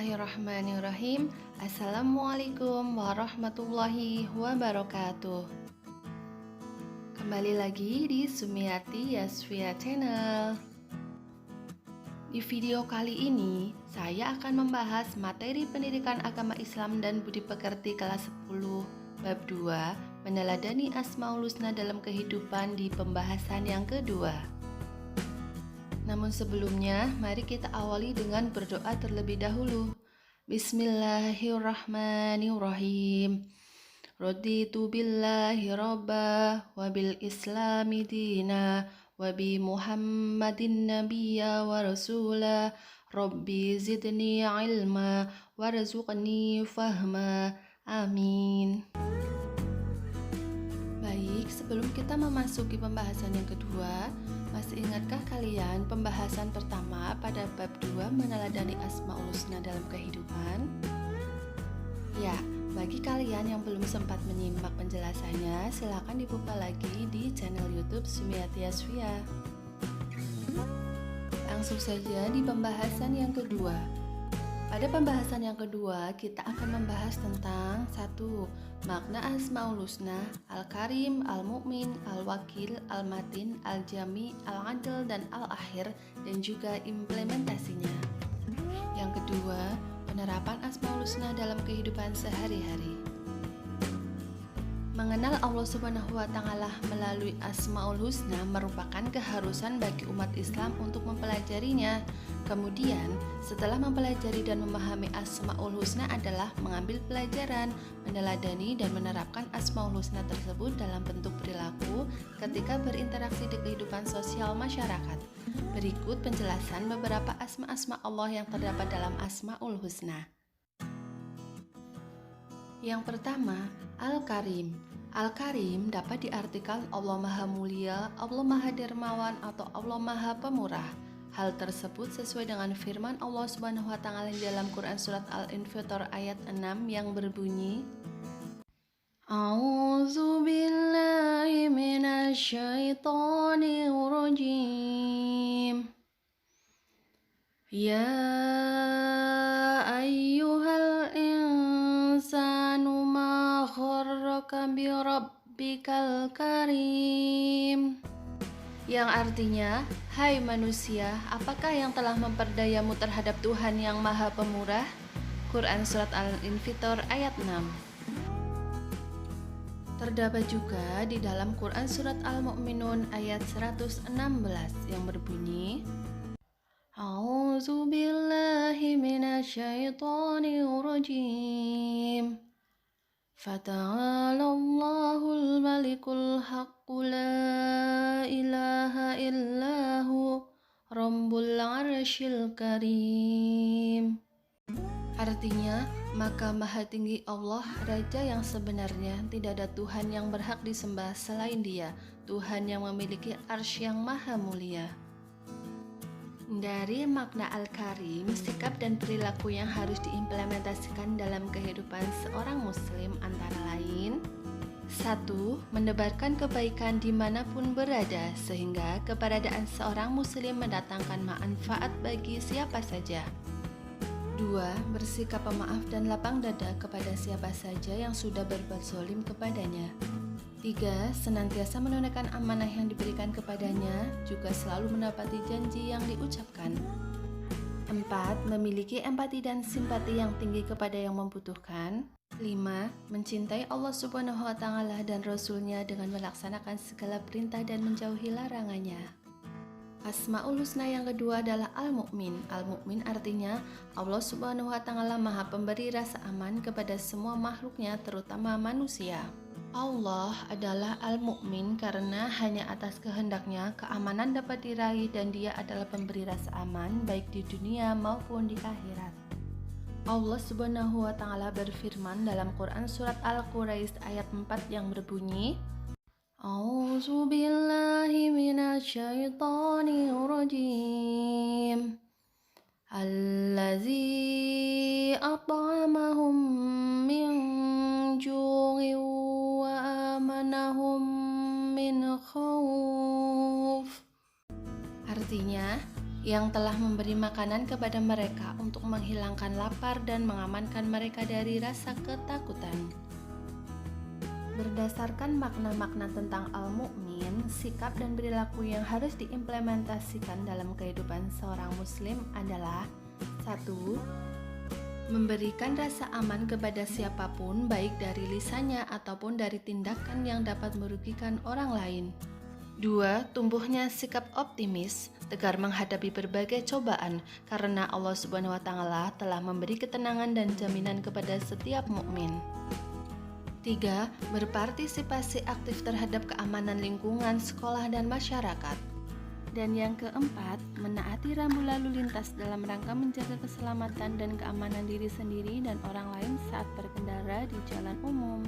Bismillahirrahmanirrahim. Assalamualaikum warahmatullahi wabarakatuh. Kembali lagi di Sumiati Yasvia Channel. Di video kali ini, saya akan membahas materi pendidikan agama Islam dan budi pekerti kelas 10 bab 2, meneladani Asmaul Husna dalam kehidupan di pembahasan yang kedua. Namun sebelumnya, mari kita awali dengan berdoa terlebih dahulu. Bismillahirrahmanirrahim. Raditu billahi robba wa bil islami dina wa bi muhammadin nabiyya wa rasula. Rabbi zidni ilma warzuqni fahma. Amin. Baik, sebelum kita memasuki pembahasan yang kedua, masih ingatkah kalian pembahasan pertama pada bab 2 meneladani Asmaul Husna dalam kehidupan? Ya, bagi kalian yang belum sempat menyimak penjelasannya, silakan dibuka lagi di channel YouTube Sumiati Yasvia. Langsung saja di pembahasan yang kedua. Pada pembahasan yang kedua, kita akan membahas tentang 1. Makna Asmaul Husna, Al-Karim, Al-Mu'min, Al-Wakil, Al-Matin, Al-Jami, Al-Adil, dan Al-Akhir, dan juga implementasinya. Yang kedua, penerapan Asmaul Husna dalam kehidupan sehari-hari. Mengenal Allah Subhanahu wa Ta'ala melalui Asmaul Husna merupakan keharusan bagi umat Islam untuk mempelajarinya. Kemudian, setelah mempelajari dan memahami Asmaul Husna adalah mengambil pelajaran, meneladani dan menerapkan Asmaul Husna tersebut dalam bentuk perilaku ketika berinteraksi di kehidupan sosial masyarakat. Berikut penjelasan beberapa asma-asma Allah yang terdapat dalam Asmaul Husna. Yang pertama, Al-Karim. Al-Karim dapat diartikan Allah Maha Mulia, Allah Maha Dermawan, atau Allah Maha Pemurah. Hal tersebut sesuai dengan firman Allah Subhanahu wa Ta'ala di dalam Quran surat Al-Infitor ayat 6 yang berbunyi, A'udzu billahi minasyaitonir rajim. Ya ayyuhal insanu ma gharraka bi rabbikal karim. Yang artinya, hai manusia, apakah yang telah memperdayamu terhadap Tuhan yang Maha Pemurah? Quran surat Al-Infitor ayat 6. Terdapat juga di dalam Quran surat Al-Mu'minun ayat 116 yang berbunyi, A'udzu billahi minasyaitonir rajim. Fata'alallahul malikul haqqu la ilaha illahu rabbul arsyil karim. Artinya, maka Maha Tinggi Allah, Raja yang sebenarnya, tidak ada Tuhan yang berhak disembah selain Dia, Tuhan yang memiliki arsy yang maha mulia. Dari makna Al-Karim, sikap dan perilaku yang harus diimplementasikan dalam kehidupan seorang muslim antara lain 1. Menebarkan kebaikan dimanapun berada, sehingga keberadaan seorang muslim mendatangkan manfaat bagi siapa saja. 2. Bersikap pemaaf dan lapang dada kepada siapa saja yang sudah berbuat zalim kepadanya. 3. Senantiasa menunaikan amanah yang diberikan kepadanya, juga selalu menepati janji yang diucapkan. 4. Memiliki empati dan simpati yang tinggi kepada yang membutuhkan. 5. Mencintai Allah Subhanahu wa Ta'ala dan Rasul-Nya dengan melaksanakan segala perintah dan menjauhi larangannya. Asmaul Husna yang kedua adalah Al-Mu'min. Al-Mu'min artinya Allah Subhanahu wa Ta'ala Maha Pemberi rasa aman kepada semua makhluknya, terutama manusia. Allah adalah Al-Mu'min karena hanya atas kehendaknya keamanan dapat diraih dan Dia adalah pemberi rasa aman baik di dunia maupun di akhirat. Allah Subhanahu wa Ta'ala berfirman dalam Quran surat Al-Quraisy ayat 4 yang berbunyi, A'udzu billahi minasyaitonir rajim. Allazi at'amahum min ju'in wa amanahum min khauf. Artinya, yang telah memberi makanan kepada mereka untuk menghilangkan lapar dan mengamankan mereka dari rasa ketakutan. Berdasarkan makna-makna tentang al-mu'min, sikap dan perilaku yang harus diimplementasikan dalam kehidupan seorang muslim adalah 1. Memberikan rasa aman kepada siapapun, baik dari lisannya ataupun dari tindakan yang dapat merugikan orang lain. 2. Tumbuhnya sikap optimis, tegar menghadapi berbagai cobaan, karena Allah Subhanahu wa Ta'ala telah memberi ketenangan dan jaminan kepada setiap mukmin. 3. Berpartisipasi aktif terhadap keamanan lingkungan, sekolah, dan masyarakat. Dan yang keempat, menaati rambu lalu lintas dalam rangka menjaga keselamatan dan keamanan diri sendiri dan orang lain saat berkendara di jalan umum.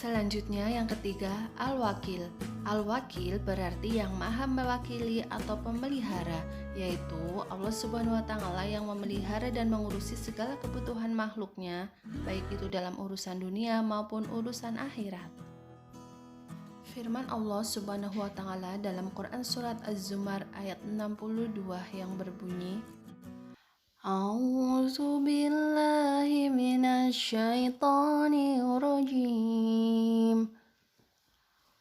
Selanjutnya yang ketiga, al-wakil. Al-wakil berarti yang maha mewakili atau pemelihara, yaitu Allah Subhanahu wa Ta'ala yang memelihara dan mengurusi segala kebutuhan makhluknya, baik itu dalam urusan dunia maupun urusan akhirat. Firman Allah Subhanahu wa Ta'ala dalam Quran surat Az-Zumar ayat 62 yang berbunyi, A'udzu billahi minasyaitonir rajim.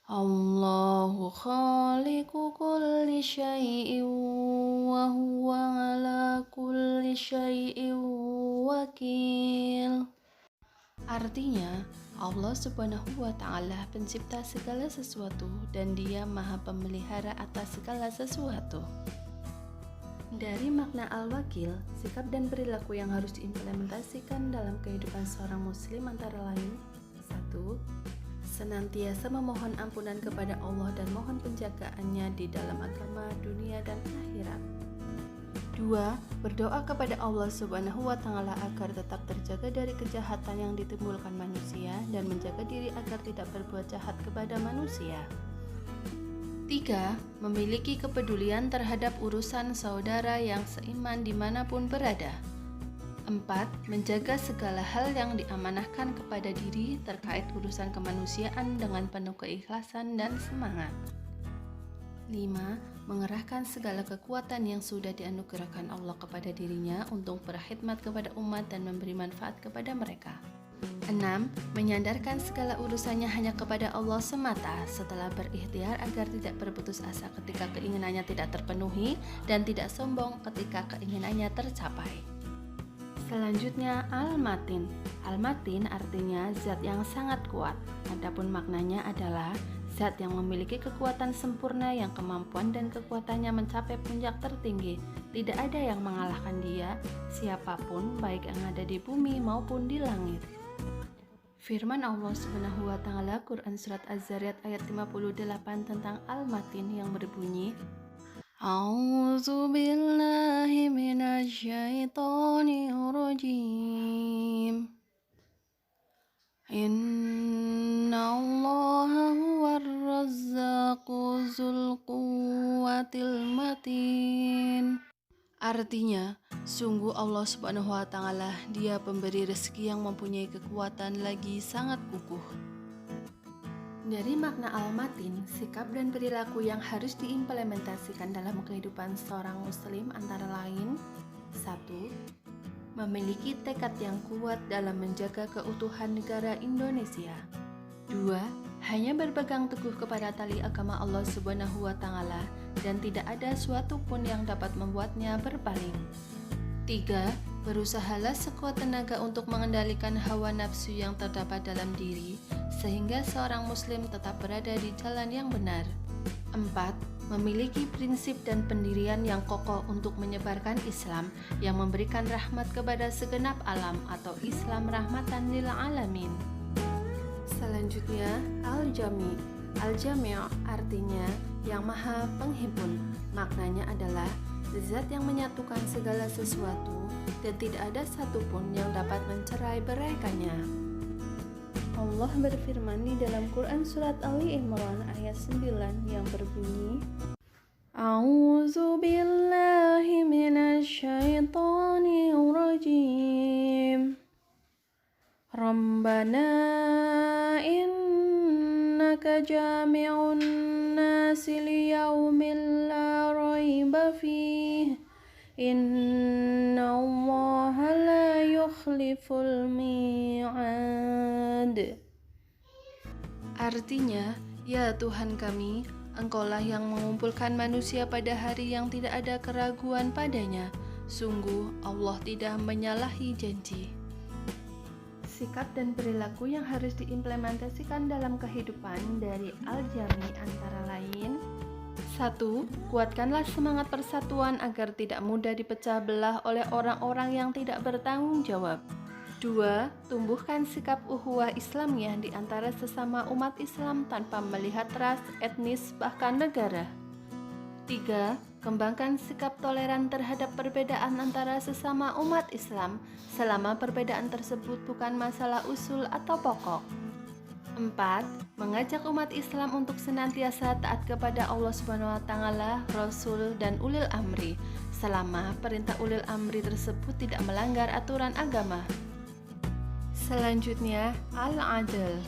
Allahu khaliqu kulli syai'in wa huwa ala kulli syai'in wakil. Artinya, Allah Subhanahu wa Ta'ala pencipta segala sesuatu dan Dia Maha Pemelihara atas segala sesuatu. Dari makna al-wakil, sikap dan perilaku yang harus diimplementasikan dalam kehidupan seorang muslim antara lain 1. Senantiasa memohon ampunan kepada Allah dan mohon penjagaannya di dalam agama, dunia, dan akhirat. 2. Berdoa kepada Allah Subhanahu wa Ta'ala agar tetap terjaga dari kejahatan yang ditimbulkan manusia dan menjaga diri agar tidak berbuat jahat kepada manusia. 3. Memiliki kepedulian terhadap urusan saudara yang seiman dimanapun berada. 4. Menjaga segala hal yang diamanahkan kepada diri terkait urusan kemanusiaan dengan penuh keikhlasan dan semangat. 5. Mengerahkan segala kekuatan yang sudah dianugerahkan Allah kepada dirinya untuk berkhidmat kepada umat dan memberi manfaat kepada mereka. 6. Menyandarkan segala urusannya hanya kepada Allah semata setelah berikhtiar agar tidak berputus asa ketika keinginannya tidak terpenuhi dan tidak sombong ketika keinginannya tercapai. Selanjutnya, al-matin. Al-matin artinya zat yang sangat kuat. Adapun maknanya adalah zat yang memiliki kekuatan sempurna yang kemampuan dan kekuatannya mencapai puncak tertinggi. Tidak ada yang mengalahkan dia, siapapun, baik yang ada di bumi maupun di langit. Firman Allah Subhanahu wa Ta'ala Quran surat Az-Zariyat ayat 58 tentang al-matin yang berbunyi, A'udzu billahi minasyaitonir rajim. Innallaha huwar razzaqu dzul quwwatil matin. Artinya, sungguh Allah Subhanahu wa Ta'ala, Dia pemberi rezeki yang mempunyai kekuatan lagi sangat kukuh. Dari makna al-matin, sikap dan perilaku yang harus diimplementasikan dalam kehidupan seorang muslim antara lain 1. Memiliki tekad yang kuat dalam menjaga keutuhan negara Indonesia. 2. Hanya berpegang teguh kepada tali agama Allah Subhanahu wa Ta'ala dan tidak ada suatu pun yang dapat membuatnya berpaling. 3. Berusahalah sekuat tenaga untuk mengendalikan hawa nafsu yang terdapat dalam diri sehingga seorang muslim tetap berada di jalan yang benar. 4. Memiliki prinsip dan pendirian yang kokoh untuk menyebarkan Islam yang memberikan rahmat kepada segenap alam atau Islam rahmatan lil alamin. Selanjutnya, al-jami. Al-jami' artinya yang maha penghimpun. Maknanya adalah zat yang menyatukan segala sesuatu dan tidak ada satupun yang dapat mencerai beraikannya. Allah berfirman di dalam Quran surat Ali Imran ayat 9 yang berbunyi, A'udzu billahi minasyaitonir rajim. Rabbana innaka jami'un nasi liyaumin la raiba ريب فيه إن الله لا يخلف الميعاد. Artinya, ya Tuhan kami, Engkaulah yang mengumpulkan manusia pada hari yang tidak ada keraguan padanya. Sungguh Allah tidak menyalahi janji. Sikap dan perilaku yang harus diimplementasikan dalam kehidupan dari Al-Jami antara lain: 1. Kuatkanlah semangat persatuan agar tidak mudah dipecah belah oleh orang-orang yang tidak bertanggung jawab. 2. Tumbuhkan sikap ukhuwah Islamiyah di antara sesama umat Islam tanpa melihat ras, etnis, bahkan negara. 3. Kembangkan sikap toleran terhadap perbedaan antara sesama umat Islam selama perbedaan tersebut bukan masalah usul atau pokok. 4. Mengajak umat Islam untuk senantiasa taat kepada Allah Subhanahu wa taala, Rasul, dan ulil amri selama perintah ulil amri tersebut tidak melanggar aturan agama. Selanjutnya, Al-Adl.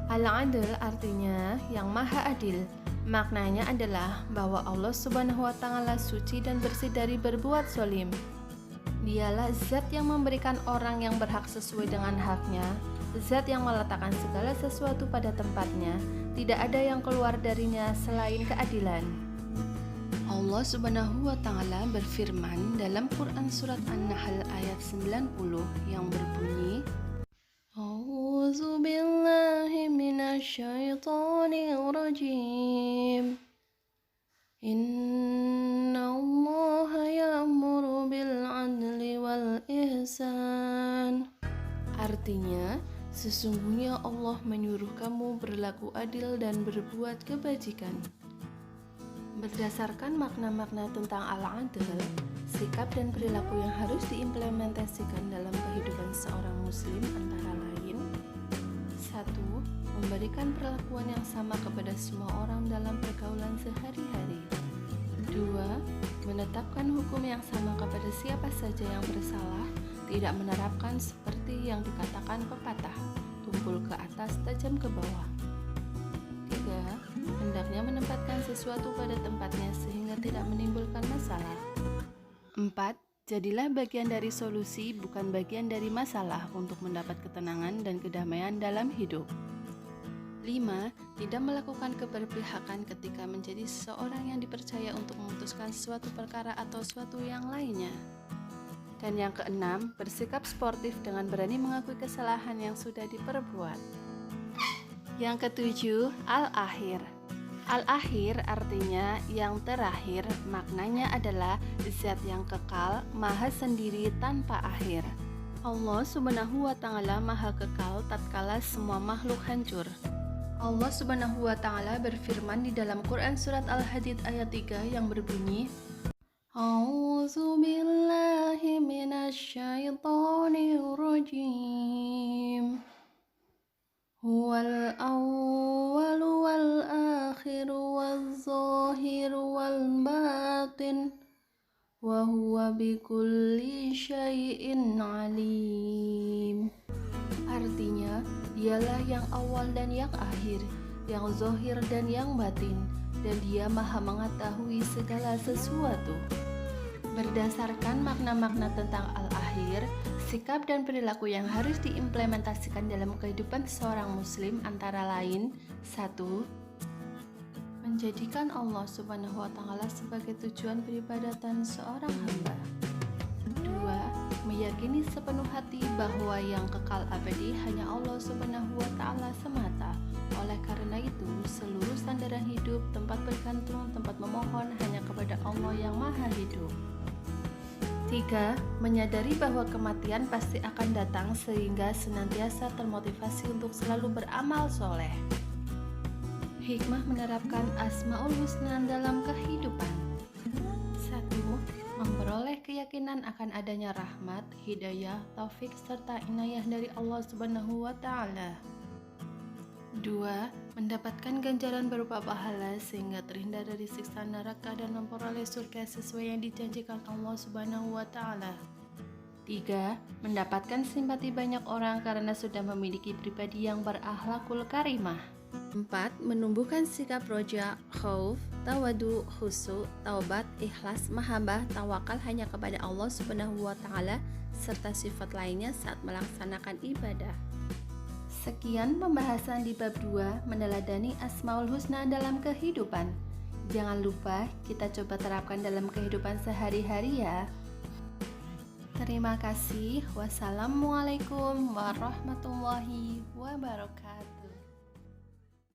Al-Adl artinya yang maha adil. Maknanya adalah bahwa Allah Subhanahu wa taala suci dan bersih dari berbuat zalim. Dialah zat yang memberikan orang yang berhak sesuai dengan haknya, zat yang meletakkan segala sesuatu pada tempatnya, tidak ada yang keluar darinya selain keadilan. Allah Subhanahu wa taala berfirman dalam Quran surat An-Nahl ayat 90 yang berbunyi, A'udzu billahi minasyaitonir rajim. Innallaha ya'muru bil 'adli wal ihsan. Artinya, sesungguhnya Allah menyuruh kamu berlaku adil dan berbuat kebajikan. Berdasarkan makna-makna tentang al-adl, sikap dan perilaku yang harus diimplementasikan dalam kehidupan seorang muslim antara lain: 1. Memberikan perlakuan yang sama kepada semua orang dalam pergaulan sehari-hari. 2. Menetapkan hukum yang sama kepada siapa saja yang bersalah, tidak menerapkan seperti yang dikatakan pepatah, tumpul ke atas, tajam ke bawah. 3. Hendaknya menempatkan sesuatu pada tempatnya sehingga tidak menimbulkan masalah. 4. Jadilah bagian dari solusi, bukan bagian dari masalah, untuk mendapat ketenangan dan kedamaian dalam hidup. 5. Tidak melakukan keberpihakan ketika menjadi seseorang yang dipercaya untuk memutuskan suatu perkara atau suatu yang lainnya. Dan yang keenam, bersikap sportif dengan berani mengakui kesalahan yang sudah diperbuat. Yang ketujuh, al-akhir. Al-akhir artinya yang terakhir, maknanya adalah zat yang kekal, maha sendiri tanpa akhir. Allah Subhanahu wa taala maha kekal tatkala semua makhluk hancur. Allah Subhanahu wa taala berfirman di dalam Quran surat Al-Hadid ayat 3 yang berbunyi, A'udzu billahi minasyaitonir rajim. Huwal awwalu wal akhiru wal zahiru wal batin wa huwa bikulli syai'in alim. Artinya, dialah yang awal dan yang akhir, yang zahir dan yang batin, dan dia maha mengetahui segala sesuatu. Berdasarkan makna-makna tentang al-akhir, sikap dan perilaku yang harus diimplementasikan dalam kehidupan seorang muslim antara lain: 1. Menjadikan Allah Subhanahu wa taala sebagai tujuan peribadatan seorang hamba. 2. Meyakini sepenuh hati bahwa yang kekal abadi hanya Allah Subhanahu wa taala semata. Oleh karena itu, seluruh sandaran hidup, tempat bergantung, tempat memohon hanya kepada Allah yang maha hidup. 3. Menyadari bahwa kematian pasti akan datang sehingga senantiasa termotivasi untuk selalu beramal soleh. Hikmah menerapkan Asmaul Husna dalam kehidupan. 1. Memperoleh keyakinan akan adanya rahmat, hidayah, taufik, serta inayah dari Allah Subhanahu wa taala. 2. Mendapatkan ganjaran berupa pahala sehingga terhindar dari siksa neraka dan memperoleh surga sesuai yang dijanjikan Allah Subhanahu wa taala. 3. Mendapatkan simpati banyak orang karena sudah memiliki pribadi yang berakhlakul karimah. 4. Menumbuhkan sikap roja, khauf, tawadu, khusu, taubat, ikhlas, mahabbah, tawakal hanya kepada Allah Subhanahu wa taala serta sifat lainnya saat melaksanakan ibadah. Sekian pembahasan di bab 2 meneladani Asmaul Husna dalam kehidupan. Jangan lupa kita coba terapkan dalam kehidupan sehari-hari ya. Terima kasih. Wassalamualaikum warahmatullahi wabarakatuh.